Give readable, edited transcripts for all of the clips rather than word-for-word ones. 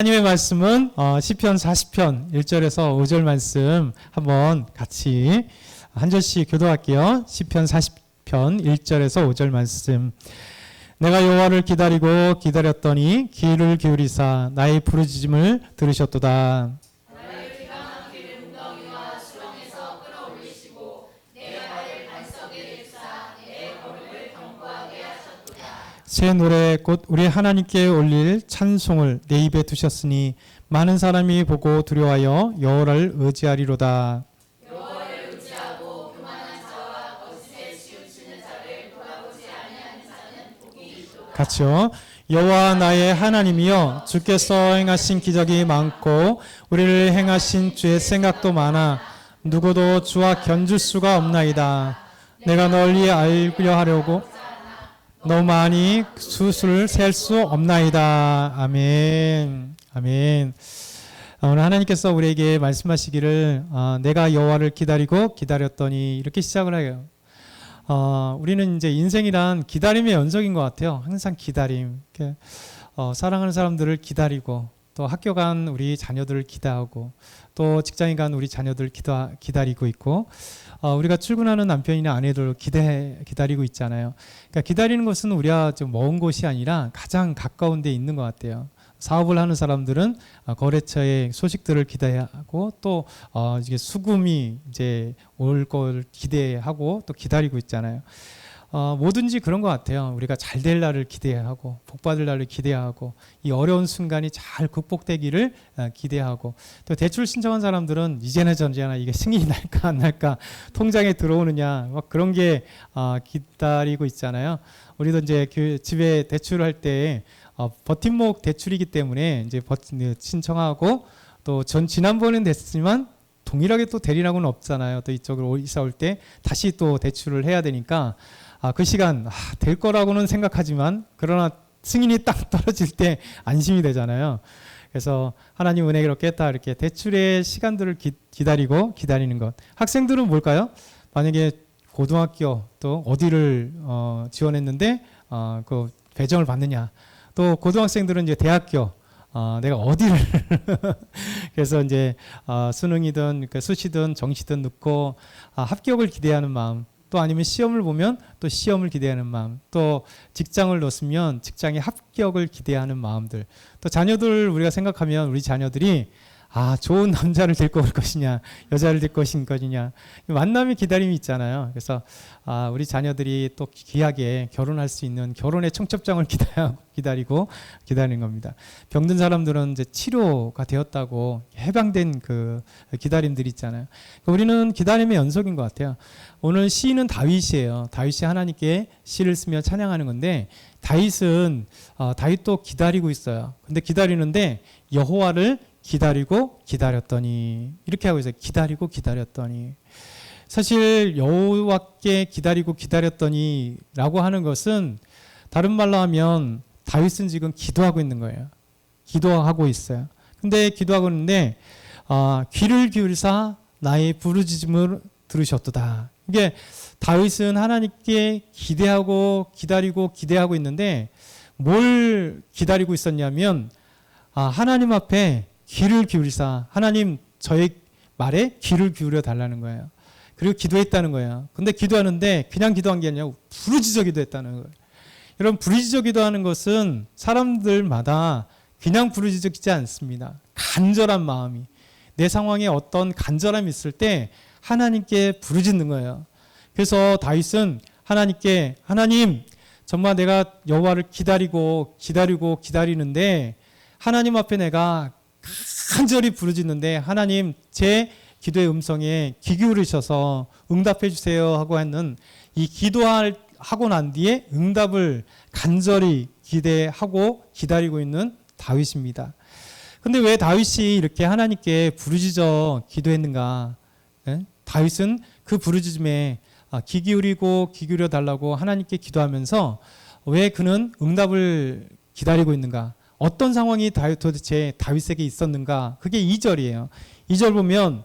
하나님의 말씀은 시편 40편 1절에서 5절 말씀 한번 같이 한 절씩 교도할게요. 시편 40편 1절에서 5절 말씀. 내가 여호와를 기다리고 기다렸더니 귀를 기울이사 나의 부르짖음을 들으셨도다. 나를 기가 막힐 웅덩이와 수렁에서 끌어올리시고 내 발을 반석에 일사 내 걸음을 견고하게 하셨도다. 새 노래 곧 우리 하나님께 올릴 찬송을 내 입에 두셨으니 많은 사람이 보고 두려워하여 여호와를 의지하리로다. 여호와를 의지하고 교만한 자와 거짓에 치우치는 자를 돌아보지 아니하는 자는 복이 있도다. 같이요. 여호와 나의 하나님이여 주께서 행하신 기적이 많고 우리를 행하신 주의 생각도 많아 누구도 주와 견줄 수가 없나이다. 내가 널리 알려 하려고 너무 많이 수를 셀 수 없나이다. 아멘. 아멘. 오늘 하나님께서 우리에게 말씀하시기를 내가 여호와를 기다리고 기다렸더니 이렇게 시작을 해요. 우리는 이제 인생이란 기다림의 연속인 것 같아요. 항상 기다림. 이렇게, 사랑하는 사람들을 기다리고 또 학교 간 우리 자녀들을 기다하고 또 직장에 간 우리 자녀들을 기다리고 있고 우리가 출근하는 남편이나 아내들 기다리고 있잖아요. 그러니까 기다리는 것은 우리가 좀 먼 곳이 아니라 가장 가까운 데 있는 것 같아요. 사업을 하는 사람들은 거래처의 소식들을 기대하고 또 이게 수금이 이제 올 걸 기대하고 또 기다리고 있잖아요. 뭐든지 그런 것 같아요. 우리가 잘 될 날을 기대하고 복 받을 날을 기대하고 이 어려운 순간이 잘 극복되기를 기대하고 또 대출 신청한 사람들은 이제나 전제나 이게 승인이 날까 안 날까 통장에 들어오느냐 막 그런 게 기다리고 있잖아요. 우리도 이제 집에 대출을 할 때 버팀목 대출이기 때문에 이제 신청하고 또 지난번엔 됐지만 동일하게 또 되리라고는 없잖아요. 또 이쪽으로 이사 올 때 다시 또 대출을 해야 되니까 그 시간 될 거라고는 생각하지만 그러나 승인이 딱 떨어질 때 안심이 되잖아요. 그래서 하나님 은혜가 이렇게 다 이렇게 대출의 시간들을 기다리고 기다리는 것. 학생들은 뭘까요? 만약에 고등학교 또 어디를 지원했는데 그 배정을 받느냐. 또 고등학생들은 이제 대학교 내가 어디를 그래서 이제 수능이든 그러니까 수시든 정시든 넣고 합격을 기대하는 마음 또 아니면 시험을 보면 또 시험을 기대하는 마음 또 직장을 넣었으면 직장의 합격을 기대하는 마음들 또 자녀들 우리가 생각하면 우리 자녀들이 좋은 남자를 데리고 올 것이냐 여자를 데리고 올 것이냐 만남의 기다림이 있잖아요. 그래서 우리 자녀들이 또 귀하게 결혼할 수 있는 결혼의 청첩장을 기다리고 기다리는 겁니다. 병든 사람들은 이제 치료가 되었다고 해방된 그 기다림들이 있잖아요. 우리는 기다림의 연속인 것 같아요. 오늘 시인은 다윗이에요. 다윗이 하나님께 시를 쓰며 찬양하는 건데 다윗은 다윗도 기다리고 있어요. 근데 기다리는데 여호와를 기다리고 기다렸더니 이렇게 하고 있어요. 기다리고 기다렸더니 사실 여호와께 기다리고 기다렸더니 라고 하는 것은 다른 말로 하면 다윗은 지금 기도하고 있는 거예요. 기도하고 있어요. 근데 기도하고 있는데 귀를 기울이사 나의 부르짖음을 들으셨도다. 이게 다윗은 하나님께 기대하고 기다리고 기대하고 있는데 뭘 기다리고 있었냐면 하나님 앞에 귀를 기울이사 하나님 저의 말에 귀를 기울여 달라는 거예요. 그리고 기도했다는 거예요. 근데 기도하는데 그냥 기도한 게 아니라 부르짖어 기도했다는 거예요. 여러분 부르짖어 기도하는 것은 사람들마다 그냥 부르짖어 기지 않습니다. 간절한 마음이 내 상황에 어떤 간절함이 있을 때 하나님께 부르짖는 거예요. 그래서 다윗은 하나님께 하나님 정말 내가 여호와를 기다리는데 하나님 앞에 내가 간절히 부르짖는데 하나님 제 기도의 음성에 귀 기울이셔서 응답해 주세요 하고 하는 이 기도하고 난 뒤에 응답을 간절히 기대하고 기다리고 있는 다윗입니다. 근데 왜 다윗이 이렇게 하나님께 부르짖어 기도했는가? 다윗은 그 부르짖음에 귀 기울여 달라고 하나님께 기도하면서 왜 그는 응답을 기다리고 있는가? 어떤 상황이 도대체 다윗에게 있었는가? 그게 2절이에요. 2절 보면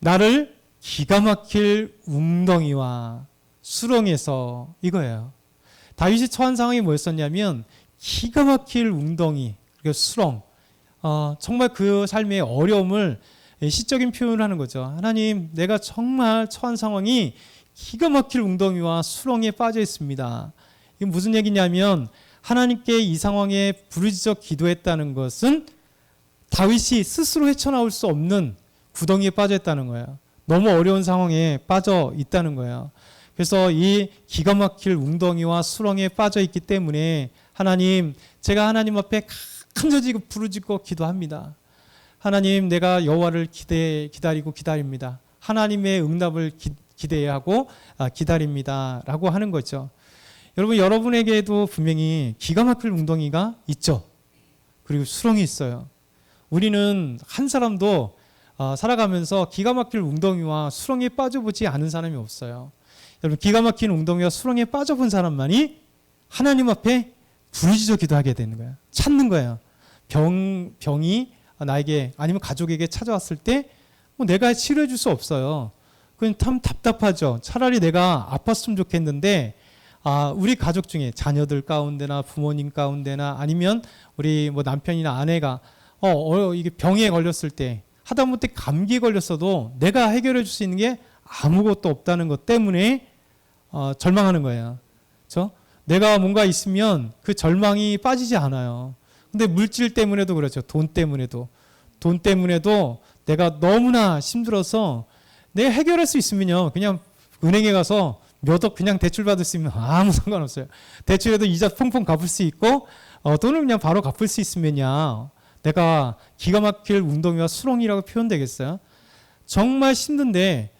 나를 기가 막힐 웅덩이와 수렁에서 이거예요. 다윗이 처한 상황이 뭐였었냐면 기가 막힐 웅덩이 그리고 수렁 정말 그 삶의 어려움을 시적인 표현을 하는 거죠. 하나님, 내가 정말 처한 상황이 기가 막힐 웅덩이와 수렁에 빠져 있습니다. 이게 무슨 얘기냐면 하나님께 이 상황에 부르짖어 기도했다는 것은 다윗이 스스로 헤쳐나올 수 없는 구덩이에 빠져 있다는 거예요. 너무 어려운 상황에 빠져 있다는 거예요. 그래서 이 기가 막힐 웅덩이와 수렁에 빠져 있기 때문에 하나님, 제가 하나님 앞에 간절히 부르짖고 기도합니다. 하나님, 내가 여호와를 기다리고 기다립니다. 하나님의 응답을 기대하고 기다립니다. 라고 하는 거죠. 여러분에게도 분명히 기가 막힐 웅덩이가 있죠. 그리고 수렁이 있어요. 우리는 한 사람도 살아가면서 기가 막힐 웅덩이와 수렁에 빠져보지 않은 사람이 없어요. 여러분, 기가 막힌 웅덩이와 수렁에 빠져본 사람만이 하나님 앞에 부르짖어 기도하게 되는 거예요. 찾는 거예요. 병이 나에게 아니면 가족에게 찾아왔을 때 내가 치료해 줄 수 없어요. 그건 참 답답하죠. 차라리 내가 아팠으면 좋겠는데 우리 가족 중에 자녀들 가운데나 부모님 가운데나 아니면 우리 남편이나 아내가 이게 병에 걸렸을 때 하다못해 감기에 걸렸어도 내가 해결해 줄 수 있는 게 아무것도 없다는 것 때문에 절망하는 거예요. 그렇죠? 내가 뭔가 있으면 그 절망이 빠지지 않아요. 근데 물질 때문에도 그렇죠. 돈 때문에도 내가 너무나 힘들어서 내가 해결할 수 있으면요, 그냥 은행에 가서 몇 억 그냥 대출 받을 수 있으면 아무 상관없어요. 대출에도 이자 펑펑 갚을 수 있고 돈을 그냥 바로 갚을 수 있으면야 내가 기가 막힐 웅덩이와 수렁이라고 표현되겠어요? 정말 힘든데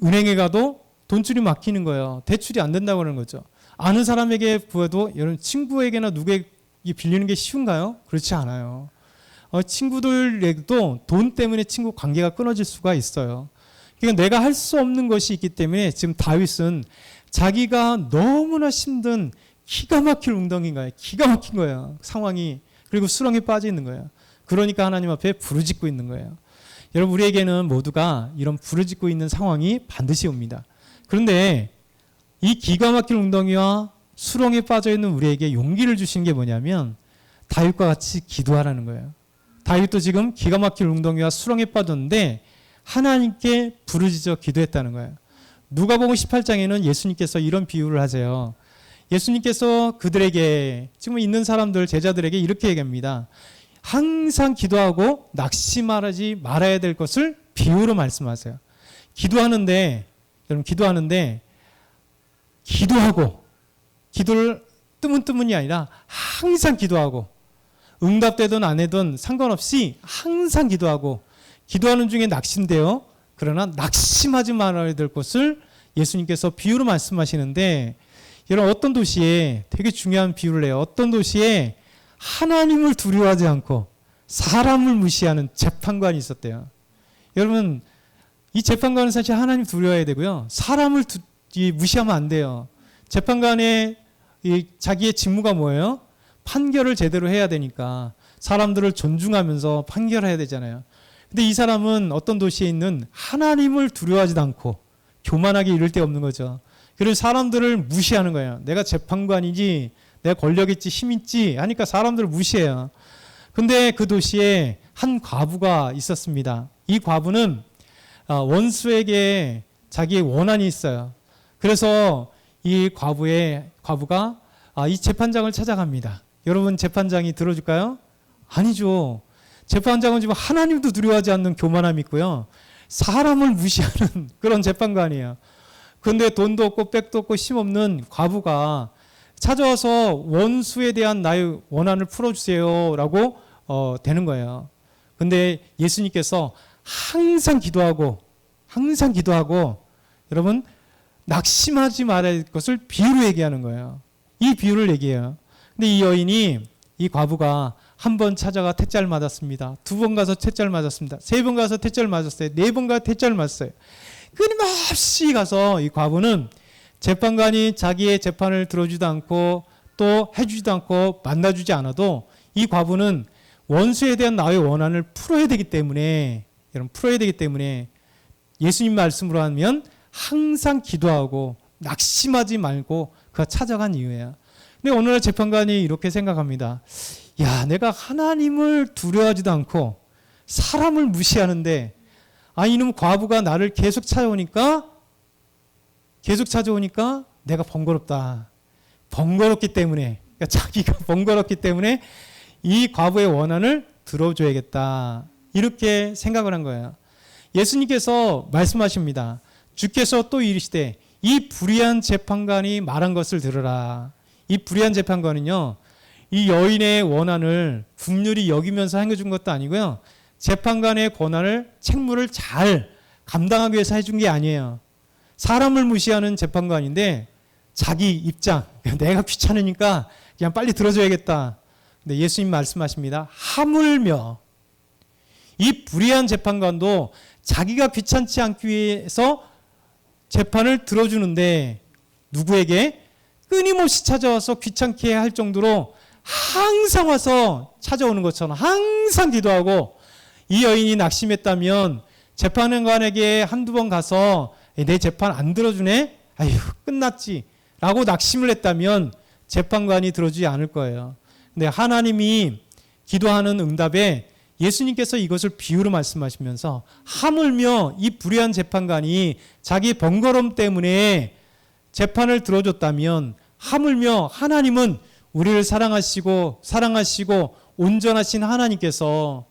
은행에 가도 돈줄이 막히는 거예요. 대출이 안 된다고 하는 거죠. 아는 사람에게 구해도 여러분, 친구에게나 누구에게 빌리는 게 쉬운가요? 그렇지 않아요. 친구들에게도 돈 때문에 친구 관계가 끊어질 수가 있어요. 그러니까 내가 할 수 없는 것이 있기 때문에 지금 다윗은 자기가 너무나 힘든 기가 막힐 웅덩이인 거예요. 기가 막힌 거예요. 상황이. 그리고 수렁에 빠져 있는 거예요. 그러니까 하나님 앞에 부르짖고 있는 거예요. 여러분, 우리에게는 모두가 이런 부르짖고 있는 상황이 반드시 옵니다. 그런데 이 기가 막힌 웅덩이와 수렁에 빠져 있는 우리에게 용기를 주신 게 뭐냐면 다윗과 같이 기도하라는 거예요. 다윗도 지금 기가 막힐 웅덩이와 수렁에 빠졌는데 하나님께 부르짖어 기도했다는 거예요. 누가복음 18장에는 예수님께서 이런 비유를 하세요. 예수님께서 그들에게, 지금 있는 사람들, 제자들에게 이렇게 얘기합니다. 항상 기도하고 낙심하지 말아야 될 것을 비유로 말씀하세요. 기도하는데, 여러분, 기도하고, 기도를 뜨문뜨문이 아니라 항상 기도하고, 응답되든 안 되든 상관없이 항상 기도하고, 기도하는 중에 낙심돼요. 그러나 낙심하지 말아야 될 것을 예수님께서 비유로 말씀하시는데, 여러분, 어떤 도시에 되게 중요한 비유를 해요. 어떤 도시에 하나님을 두려워하지 않고 사람을 무시하는 재판관이 있었대요. 여러분, 이 재판관은 사실 하나님 두려워해야 되고요. 사람을 무시하면 안 돼요. 재판관의 자기의 직무가 뭐예요? 판결을 제대로 해야 되니까 사람들을 존중하면서 판결해야 되잖아요. 근데 이 사람은 어떤 도시에 있는 하나님을 두려워하지도 않고 교만하게 이를 데 없는 거죠. 그래서 사람들을 무시하는 거예요. 내가 재판관이지, 내가 권력 있지, 힘 있지 하니까 사람들을 무시해요. 근데 그 도시에 한 과부가 있었습니다. 이 과부는 원수에게 자기의 원한이 있어요. 그래서 이 과부가 이 재판장을 찾아갑니다. 여러분, 재판장이 들어줄까요? 아니죠. 재판장은 지금 하나님도 두려워하지 않는 교만함이 있고요. 사람을 무시하는 그런 재판관이에요. 그런데 돈도 없고 백도 없고 힘없는 과부가 찾아와서 원수에 대한 나의 원한을 풀어주세요 라고 되는 거예요. 그런데 예수님께서 항상 기도하고 여러분, 낙심하지 말아야 할 것을 비유로 얘기하는 거예요. 이 비유를 얘기해요. 근데 이 과부가 한 번 찾아가 퇴짜를 맞았습니다. 2번 가서 퇴짜를 맞았습니다. 3번 가서 퇴짜를 맞았어요. 4번 가서 퇴짜를 맞았어요. 끊임없이 가서 이 과부는 재판관이 자기의 재판을 들어주지도 않고 또 해주지도 않고 만나주지 않아도 이 과부는 원수에 대한 나의 원한을 풀어야 되기 때문에, 여러분, 예수님 말씀으로 하면 항상 기도하고 낙심하지 말고 그가 찾아간 이유예요. 근데 어느 날 재판관이 이렇게 생각합니다. 야, 내가 하나님을 두려워하지도 않고 사람을 무시하는데 이놈 과부가 나를 계속 찾아오니까 내가 번거롭다. 번거롭기 때문에, 그러니까 자기가 번거롭기 때문에 이 과부의 원한을 들어줘야겠다. 이렇게 생각을 한 거예요. 예수님께서 말씀하십니다. 주께서 또 이르시되 이 불의한 재판관이 말한 것을 들으라. 이 불의한 재판관은요, 이 여인의 원한을 긍휼히 여기면서 행해준 것도 아니고요, 재판관의 권한을 책무를 잘 감당하기 위해서 해준 게 아니에요. 사람을 무시하는 재판관인데 자기 입장, 내가 귀찮으니까 그냥 빨리 들어줘야겠다. 근데 예수님 말씀하십니다. 하물며 이 불의한 재판관도 자기가 귀찮지 않기 위해서 재판을 들어주는데 누구에게? 끊임없이 찾아와서 귀찮게 할 정도로 항상 와서 찾아오는 것처럼 항상 기도하고, 이 여인이 낙심했다면 재판관에게 한두 번 가서 내 재판 안 들어주네? 아휴, 끝났지 라고 낙심을 했다면 재판관이 들어주지 않을 거예요. 근데 하나님이 기도하는 응답에 예수님께서 이것을 비유로 말씀하시면서 하물며 이 불의한 재판관이 자기 번거로움 때문에 재판을 들어줬다면 하물며 하나님은 우리를 사랑하시고 온전하신 하나님께서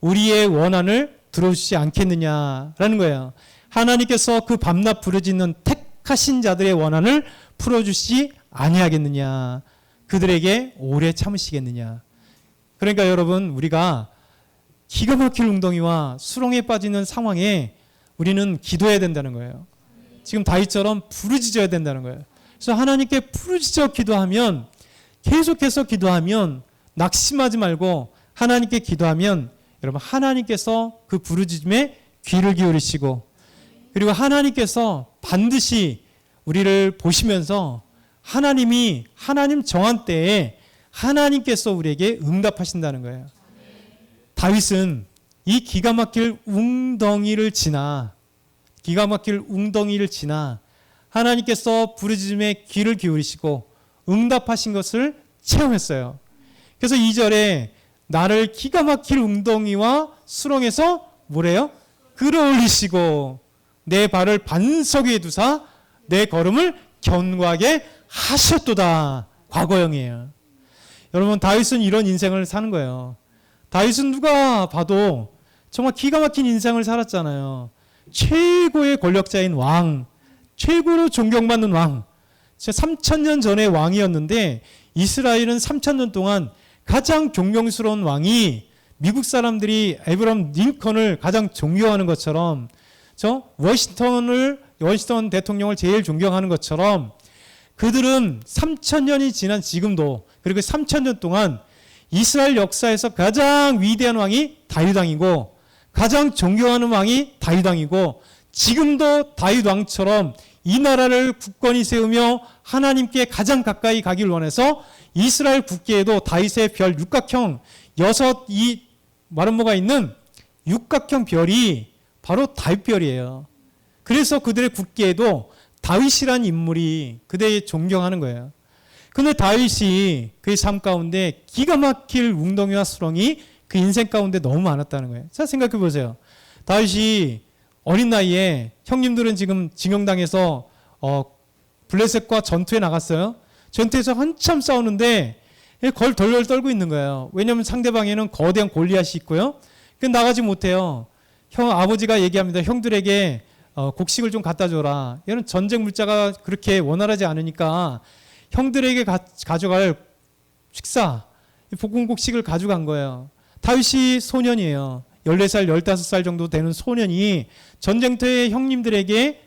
우리의 원한을 들어주지 않겠느냐라는 거예요. 하나님께서 그 밤낮 부르짖는 택하신 자들의 원한을 풀어주시지 아니하겠느냐. 그들에게 오래 참으시겠느냐. 그러니까 여러분, 우리가 기가 막힐 웅덩이와 수렁에 빠지는 상황에 우리는 기도해야 된다는 거예요. 지금 다윗처럼 부르짖어야 된다는 거예요. 그래서 하나님께 부르짖어 기도하면, 계속해서 기도하면, 낙심하지 말고 하나님께 기도하면 여러분, 하나님께서 그 부르짖음에 귀를 기울이시고, 그리고 하나님께서 반드시 우리를 보시면서 하나님 정한 때에 하나님께서 우리에게 응답하신다는 거예요. 다윗은 이 기가 막힐 웅덩이를 지나 하나님께서 부르짖음에 귀를 기울이시고 응답하신 것을 체험했어요. 그래서 2절에 나를 기가 막힐 웅덩이와 수렁에서 뭐래요? 끌어올리시고 내 발을 반석 위에 두사 내 걸음을 견고하게 하셨도다. 과거형이에요. 여러분, 다윗은 이런 인생을 사는 거예요. 다윗은 누가 봐도 정말 기가 막힌 인생을 살았잖아요. 최고의 권력자인 왕, 최고로 존경받는 왕. 3,000년 전의 왕이었는데 이스라엘은 3,000년 동안 가장 존경스러운 왕이 미국 사람들이 에브라함 링컨을 가장 존경하는 것처럼, 워싱턴 대통령을 제일 존경하는 것처럼, 그들은 3,000년이 지난 지금도, 그리고 3,000년 동안 이스라엘 역사에서 가장 위대한 왕이 다윗 왕이고 가장 존경하는 왕이 다윗 왕이고, 지금도 다윗 왕처럼 이 나라를 굳건히 세우며 하나님께 가장 가까이 가길 원해서 이스라엘 국기에도 다윗의 별 육각형 6 이 마름모가 있는 육각형 별이 바로 다윗별이에요. 그래서 그들의 국기에도 다윗이란 인물이 그들이 존경하는 거예요. 근데 다윗이 그의 삶 가운데 기가 막힐 웅덩이와 수렁이 그 인생 가운데 너무 많았다는 거예요. 자, 생각해 보세요. 다윗이 어린 나이에, 형님들은 지금 징용당해서 블레셋과 전투에 나갔어요. 전투에서 한참 싸우는데 걸 덜덜 떨고 있는 거예요. 왜냐하면 상대방에는 거대한 골리앗이 있고요. 그 나가지 못해요. 아버지가 얘기합니다. 형들에게 곡식을 좀 갖다 줘라. 얘는 전쟁 물자가 그렇게 원활하지 않으니까 형들에게 가져갈 식사, 볶은 곡식을 가져간 거예요. 다윗이 소년이에요. 14살, 15살 정도 되는 소년이 전쟁터에 형님들에게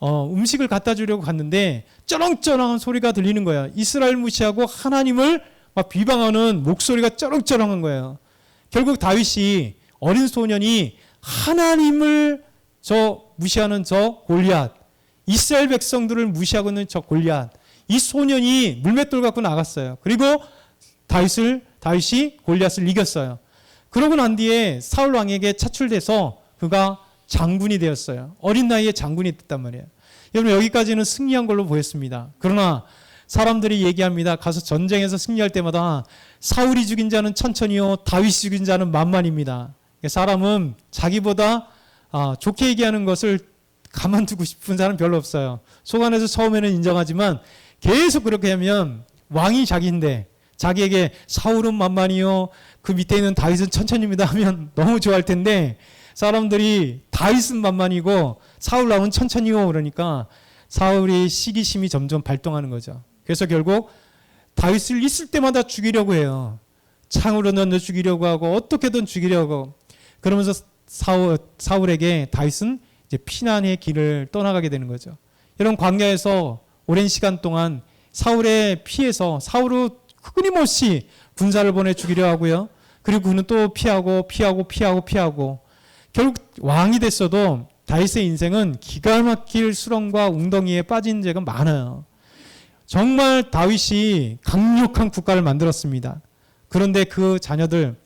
음식을 갖다 주려고 갔는데 쩌렁쩌렁한 소리가 들리는 거예요. 이스라엘 무시하고 하나님을 막 비방하는 목소리가 쩌렁쩌렁한 거예요. 결국 다윗이, 어린 소년이 하나님을 무시하는 골리앗, 이스라엘 백성들을 무시하고 있는 골리앗, 이 소년이 물맷돌 갖고 나갔어요. 그리고 다윗이 골리앗을 이겼어요. 그러고 난 뒤에 사울 왕에게 차출돼서 그가 장군이 되었어요. 어린 나이에 장군이 됐단 말이에요. 여러분, 여기까지는 승리한 걸로 보였습니다. 그러나 사람들이 얘기합니다. 가서 전쟁에서 승리할 때마다 사울이 죽인 자는 천천히요, 다윗이 죽인 자는 만만입니다. 사람은 자기보다 좋게 얘기하는 것을 가만두고 싶은 사람 별로 없어요. 속 안에서 처음에는 인정하지만 계속 그렇게 하면 왕이 자기인데 자기에게 사울은 만만이요, 그 밑에 있는 다윗은 천천히입니다 하면 너무 좋아할 텐데, 사람들이 다윗은 만만이고 사울 나오면 천천히요 그러니까 사울이 시기심이 점점 발동하는 거죠. 그래서 결국 다윗을 있을 때마다 죽이려고 해요. 창으로 던져 죽이려고 하고 어떻게든 죽이려고 하고. 그러면서 사울에게 다윗은 이제 피난의 길을 떠나가게 되는 거죠. 이런 광야에서 오랜 시간 동안 사울에 피해서 사울은 끊임없이 군사를 보내 죽이려 하고요. 그리고 그는 또 피하고 결국 왕이 됐어도 다윗의 인생은 기가 막힐 수렁과 웅덩이에 빠진 적은 많아요. 정말 다윗이 강력한 국가를 만들었습니다. 그런데 그 자녀들,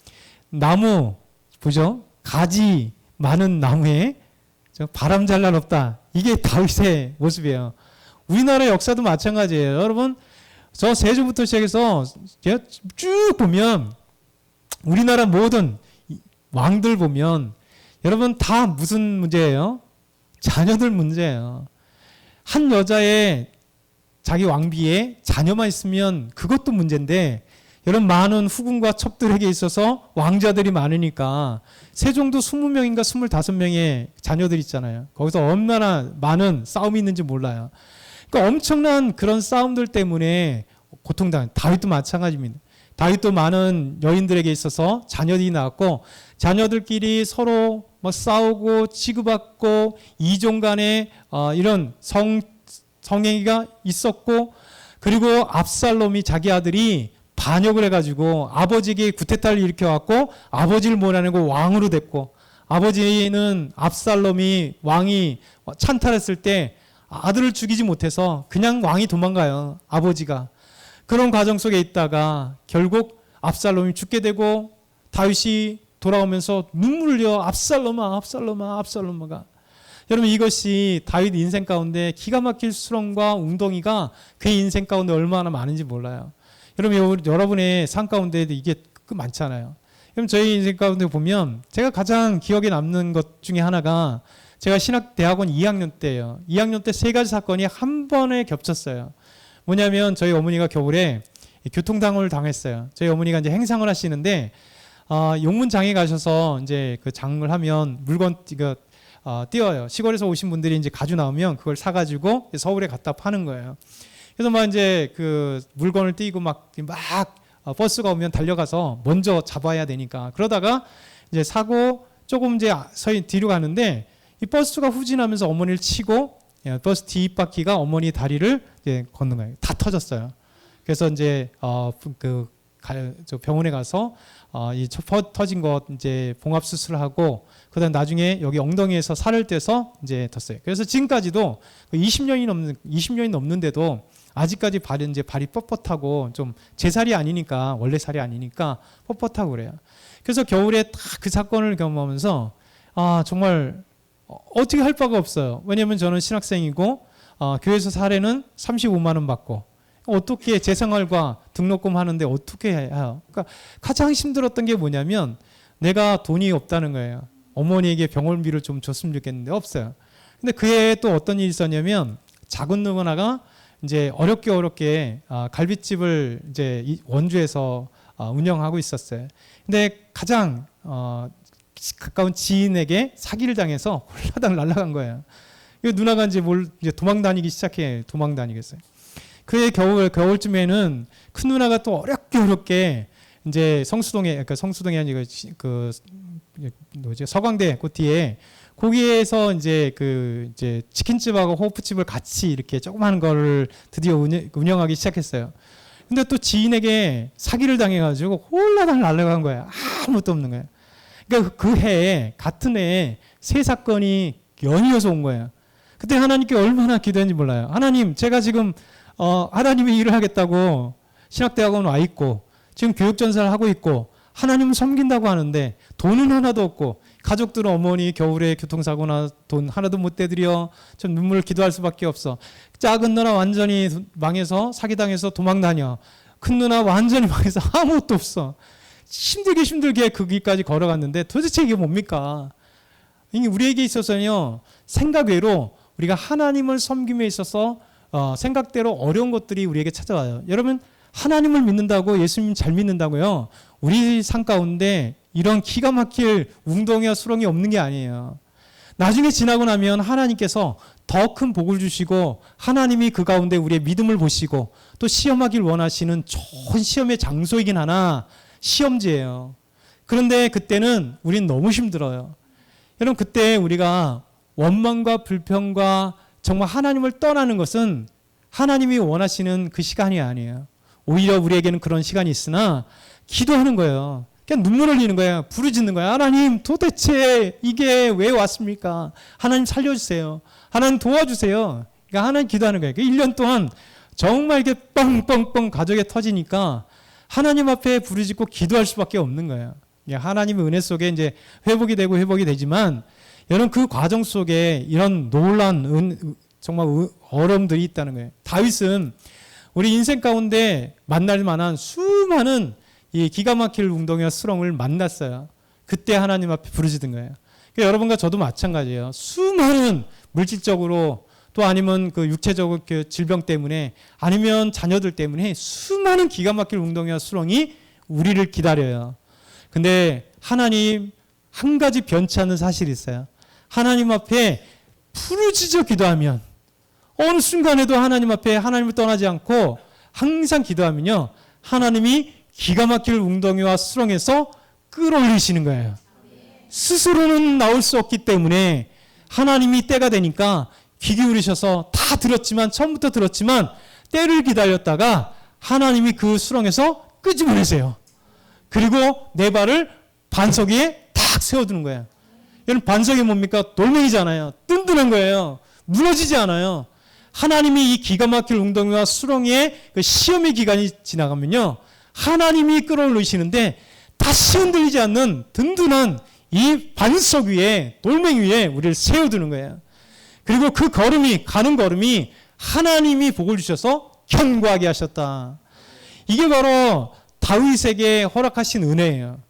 나무 보죠? 가지 많은 나무에 바람 잘 날 없다. 이게 다윗의 모습이에요. 우리나라 역사도 마찬가지예요. 여러분, 저 세조부터 시작해서 쭉 보면 우리나라 모든 왕들 보면 여러분 다 무슨 문제예요? 자녀들 문제예요. 한 여자의 자기 왕비에 자녀만 있으면 그것도 문제인데, 여러분 많은 후궁과 첩들에게 있어서 왕자들이 많으니까 세종도 20명인가 25명의 자녀들 있잖아요. 거기서 얼마나 많은 싸움이 있는지 몰라요. 그러니까 엄청난 그런 싸움들 때문에 고통당한, 다윗도 마찬가지입니다. 다윗도 많은 여인들에게 있어서 자녀들이 낳았고, 자녀들끼리 서로 막 싸우고 치고받고 이종 간에 이런 성행위가 있었고, 그리고 압살롬이 자기 아들이 반역을 해가지고 아버지에게 구테타를 일으켜갖고 아버지를 몰아내고 왕으로 됐고, 아버지는 압살롬이 왕이 찬탈했을 때 아들을 죽이지 못해서 그냥 왕이 도망가요. 아버지가. 그런 과정 속에 있다가 결국 압살롬이 죽게 되고 다윗이 돌아오면서 눈물을 흘려 압살롬아 압살롬아 압살롬아가. 여러분, 이것이 다윗 인생 가운데 기가 막힐 수렁과 웅덩이가 그의 인생 가운데 얼마나 많은지 몰라요. 여러분의 삶 가운데에도 이게 많잖아요. 그럼 저희 인생 가운데 보면 제가 가장 기억에 남는 것 중에 하나가, 제가 신학대학원 2학년 때예요. 2학년 때 3가지 사건이 한 번에 겹쳤어요. 뭐냐면 저희 어머니가 겨울에 교통사고를 당했어요. 저희 어머니가 이제 행상을 하시는데 용문장에 가셔서 이제 그 장을 하면 물건 띄어요. 시골에서 오신 분들이 이제 가져 나오면 그걸 사가지고 서울에 갖다 파는 거예요. 그래서 막 이제 그 물건을 띄고 막 버스가 오면 달려가서 먼저 잡아야 되니까, 그러다가 이제 사고 조금 이제 뒤로 가는데 이 버스가 후진하면서 어머니를 치고 버스 뒷바퀴가 어머니 다리를 이제 걷는 거예요. 다 터졌어요. 그래서 이제 저 병원에 가서 이 터진 것 이제 봉합 수술을 하고, 그다음 나중에 여기 엉덩이에서 살을 떼서 이제 뒀어요. 그래서 지금까지도 20년이 넘는데도 아직까지 발이 뻣뻣하고, 좀 제 살이 아니니까, 원래 살이 아니니까 뻣뻣하고 그래요. 그래서 겨울에 딱 그 사건을 경험하면서 정말 어떻게 할 바가 없어요. 왜냐하면 저는 신학생이고 교회에서 사례는 35만 원 받고, 어떻게 제 생활과 등록금 하는데 어떻게 해요? 그러니까 가장 힘들었던 게 뭐냐면 내가 돈이 없다는 거예요. 어머니에게 병원비를 좀 줬으면 좋겠는데 없어요. 근데 그해 또 어떤 일이 있었냐면, 작은 누나가 이제 어렵게 갈비집을 이제 원주에서 운영하고 있었어요. 근데 가장 가까운 지인에게 사기를 당해서 홀라당 날아간 거예요. 이 누나가 이제 도망 다니기 시작해. 도망 다니겠어요. 그해 겨울쯤에는 큰 누나가 또 어렵게 이제 성수동에 아니고 서광대 그 뒤에 거기에서 이제 이제 치킨집하고 호프집을 같이 이렇게 조그마한 거를 드디어 운영하기 시작했어요. 근데 또 지인에게 사기를 당해가지고 홀라당 날아간 거예요. 아무것도 없는 거예요. 그러니까 그 해에, 같은 해에 3사건이 연이어서 온 거예요. 그때 하나님께 얼마나 기도했는지 몰라요. 하나님, 제가 지금 하나님의 일을 하겠다고 신학대학원 와 있고 지금 교육전사를 하고 있고 하나님을 섬긴다고 하는데 돈은 하나도 없고 가족들은 어머니 겨울에 교통사고나 돈 하나도 못 대드려 좀 눈물을 기도할 수밖에 없어. 작은 누나 완전히 망해서 사기당해서 도망 다녀. 큰 누나 완전히 망해서 아무것도 없어. 힘들게 그 길까지 걸어갔는데 도대체 이게 뭡니까? 이게 우리에게 있어서는요, 생각 외로 우리가 하나님을 섬김에 있어서 생각대로 어려운 것들이 우리에게 찾아와요. 여러분, 하나님을 믿는다고, 예수님 잘 믿는다고요, 우리 삶 가운데 이런 기가 막힐 웅덩이와 수렁이 없는 게 아니에요. 나중에 지나고 나면 하나님께서 더 큰 복을 주시고 하나님이 그 가운데 우리의 믿음을 보시고 또 시험하길 원하시는 좋은 시험의 장소이긴 하나 시험지예요. 그런데 그때는 우린 너무 힘들어요. 여러분, 그때 우리가 원망과 불평과 정말 하나님을 떠나는 것은 하나님이 원하시는 그 시간이 아니에요. 오히려 우리에게는 그런 시간이 있으나 기도하는 거예요. 그냥 눈물 흘리는 거예요. 부르짖는 거예요. 하나님, 도대체 이게 왜 왔습니까? 하나님 살려주세요. 하나님 도와주세요. 그러니까 하나님 기도하는 거예요. 1년 동안 정말 이렇게 뻥뻥뻥 가족에 터지니까 하나님 앞에 부르짖고 기도할 수밖에 없는 거예요. 하나님의 은혜 속에 이제 회복이 되지만 여러분, 그 과정 속에 이런 놀라운 정말 어려움들이 있다는 거예요. 다윗은 우리 인생 가운데 만날 만한 수많은 이 기가 막힐 웅덩이와 수렁을 만났어요. 그때 하나님 앞에 부르짖은 거예요. 그러니까 여러분과 저도 마찬가지예요. 수많은 물질적으로 또 아니면 그 육체적 그 질병 때문에 아니면 자녀들 때문에 수많은 기가 막힐 웅덩이와 수렁이 우리를 기다려요. 근데 하나님 한 가지 변치 않는 사실이 있어요. 하나님 앞에 부르짖어 기도하면 어느 순간에도 하나님 앞에 하나님을 떠나지 않고 항상 기도하면요, 하나님이 기가 막힐 웅덩이와 수렁에서 끌어올리시는 거예요. 스스로는 나올 수 없기 때문에 하나님이 때가 되니까 귀 기울이셔서 다 들었지만, 처음부터 들었지만 때를 기다렸다가 하나님이 그 수렁에서 끄집어내세요. 그리고 내 발을 반석 위에 탁 세워두는 거예요. 여러분, 반석이 뭡니까? 돌멩이잖아요. 든든한 거예요. 무너지지 않아요. 하나님이 이 기가 막힐 웅덩이와 수렁의 그 시험의 기간이 지나가면요, 하나님이 끌어올리시는데 다시 흔들리지 않는 든든한 이 반석 위에, 돌멩이 위에 우리를 세워두는 거예요. 그리고 그 걸음이, 가는 걸음이 하나님이 복을 주셔서 견고하게 하셨다. 이게 바로 다윗에게 허락하신 은혜예요.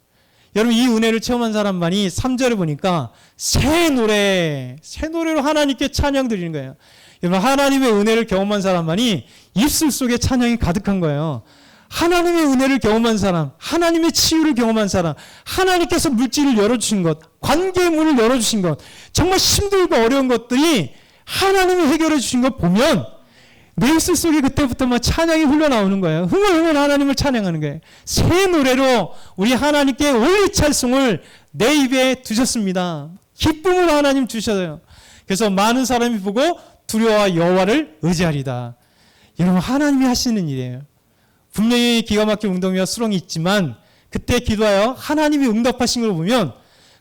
여러분, 이 은혜를 체험한 사람만이 3절에 보니까 새 노래로 하나님께 찬양 드리는 거예요. 여러분, 하나님의 은혜를 경험한 사람만이 입술 속에 찬양이 가득한 거예요. 하나님의 은혜를 경험한 사람, 하나님의 치유를 경험한 사람, 하나님께서 물질을 열어주신 것, 관계의 문을 열어주신 것, 정말 힘들고 어려운 것들이 하나님이 해결해 주신 것 보면 내 입술 속에 그때부터 막 찬양이 흘러나오는 거예요. 흥얼흥얼 하나님을 찬양하는 거예요. 새 노래로 우리 하나님께 올 찬송을 내 입에 두셨습니다. 기쁨을 하나님 주셔요. 그래서 많은 사람이 보고 두려워 여호와를 의지하리다. 여러분, 하나님이 하시는 일이에요. 분명히 기가 막힌 웅덩이와 수렁이 있지만 그때 기도하여 하나님이 응답하신 걸 보면,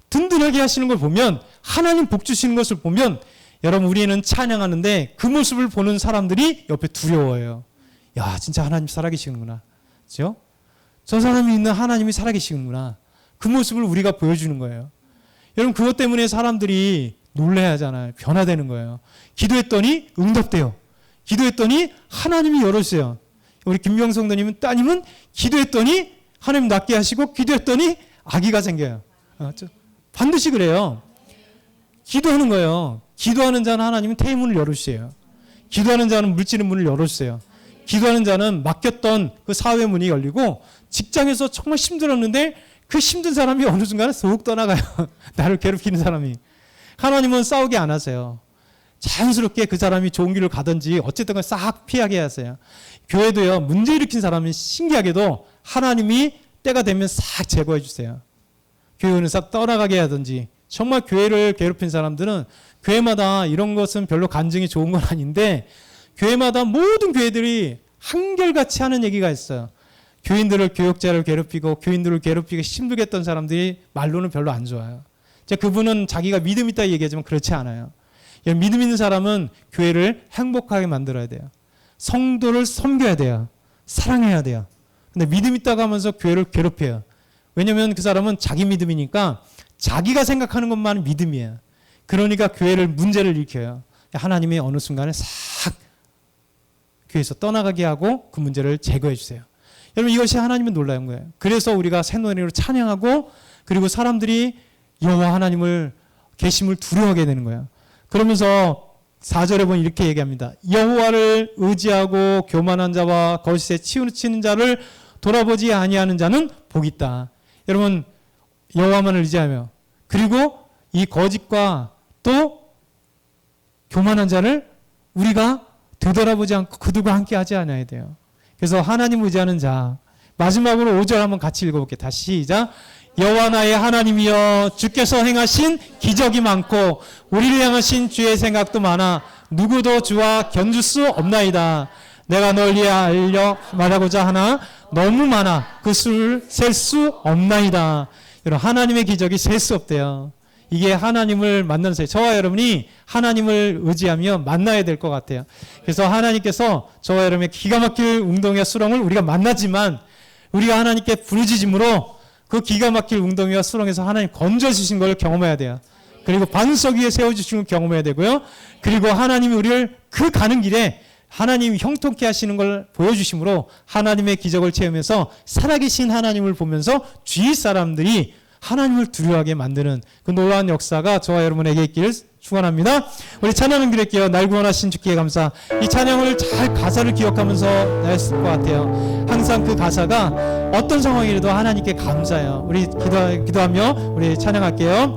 든든하게 하시는 걸 보면, 하나님 복 주시는 것을 보면, 여러분, 우리는 찬양하는데 그 모습을 보는 사람들이 옆에 두려워해요. 야, 진짜 하나님 살아계시는구나. 그렇죠? 저 사람이 있는 하나님이 살아계시는구나. 그 모습을 우리가 보여주는 거예요. 여러분, 그것 때문에 사람들이 놀라야 하잖아요. 변화되는 거예요. 기도했더니 응답돼요. 기도했더니 하나님이 열어주세요. 우리 김명성 따님은 기도했더니 하나님 낫게 하시고, 기도했더니 아기가 생겨요. 반드시 그래요. 기도하는 거예요. 기도하는 자는 하나님은 태문을 열어주세요. 기도하는 자는 물질의 문을 열어주세요. 기도하는 자는 막혔던 그 사회 문이 열리고, 직장에서 정말 힘들었는데 그 힘든 사람이 어느 순간에 쏙 떠나가요. 나를 괴롭히는 사람이. 하나님은 싸우게 안 하세요. 자연스럽게 그 사람이 좋은 길을 가든지 어쨌든 싹 피하게 하세요. 교회도요, 문제 일으킨 사람이 신기하게도 하나님이 때가 되면 싹 제거해 주세요. 교회는 싹 떠나가게 하든지. 정말 교회를 괴롭힌 사람들은 교회마다 이런 것은 별로 간증이 좋은 건 아닌데, 교회마다 모든 교회들이 한결같이 하는 얘기가 있어요. 교인들을, 교역자를 괴롭히고 교인들을 괴롭히기 힘들게 했던 사람들이 말로는 별로 안 좋아요. 그분은 자기가 믿음 있다 얘기하지만 그렇지 않아요. 믿음 있는 사람은 교회를 행복하게 만들어야 돼요. 성도를 섬겨야 돼요. 사랑해야 돼요. 근데 믿음 있다고 하면서 교회를 괴롭혀요. 왜냐하면 그 사람은 자기 믿음이니까 자기가 생각하는 것만 믿음이에요. 그러니까 교회를 문제를 일으켜요. 하나님이 어느 순간에 싹 교회에서 떠나가게 하고 그 문제를 제거해 주세요. 여러분 이것이 하나님은 놀라운 거예요. 그래서 우리가 새 노래로 찬양하고 그리고 사람들이 여호와 하나님을 계심을 두려워하게 되는 거예요. 그러면서 4절에 보면 이렇게 얘기합니다. 여호와를 의지하고 교만한 자와 거짓에 치우치는 자를 돌아보지 아니하는 자는 복이 있다. 여러분 여호와만을 의지하며 그리고 이 거짓과 또 교만한 자를 우리가 되돌아보지 않고 그들과 함께 하지 않아야 돼요. 그래서 하나님 의지하는 자. 마지막으로 5절 한번 같이 읽어볼게요. 다시 시작. 여호와 나의 하나님이여 주께서 행하신 기적이 많고 우리를 향하신 주의 생각도 많아 누구도 주와 견줄 수 없나이다. 내가 널리 알려 말하고자 하나 너무 많아 그 수를 셀 수 없나이다. 여러분 하나님의 기적이 셀 수 없대요. 이게 하나님을 만나는 사이. 저와 여러분이 하나님을 의지하며 만나야 될 것 같아요. 그래서 하나님께서 저와 여러분의 기가 막힐 웅덩이와 수렁을 우리가 만나지만 우리가 하나님께 부르짖음으로 그 기가 막힐 웅덩이와 수렁에서 하나님 건져주신 걸 경험해야 돼요. 그리고 반석 위에 세워주신 걸 경험해야 되고요. 그리고 하나님이 우리를 그 가는 길에 하나님이 형통케 하시는 걸 보여주심으로 하나님의 기적을 체험해서 살아계신 하나님을 보면서 주위 사람들이 하나님을 두려워하게 만드는 그 놀라운 역사가 저와 여러분에게 있기를 축원합니다. 우리 찬양을 드릴게요. 날 구원하신 주께 감사. 이 찬양을 잘 가사를 기억하면서 했을 것 같아요. 항상 그 가사가 어떤 상황이라도 하나님께 감사해요. 우리 기도하며 우리 찬양할게요.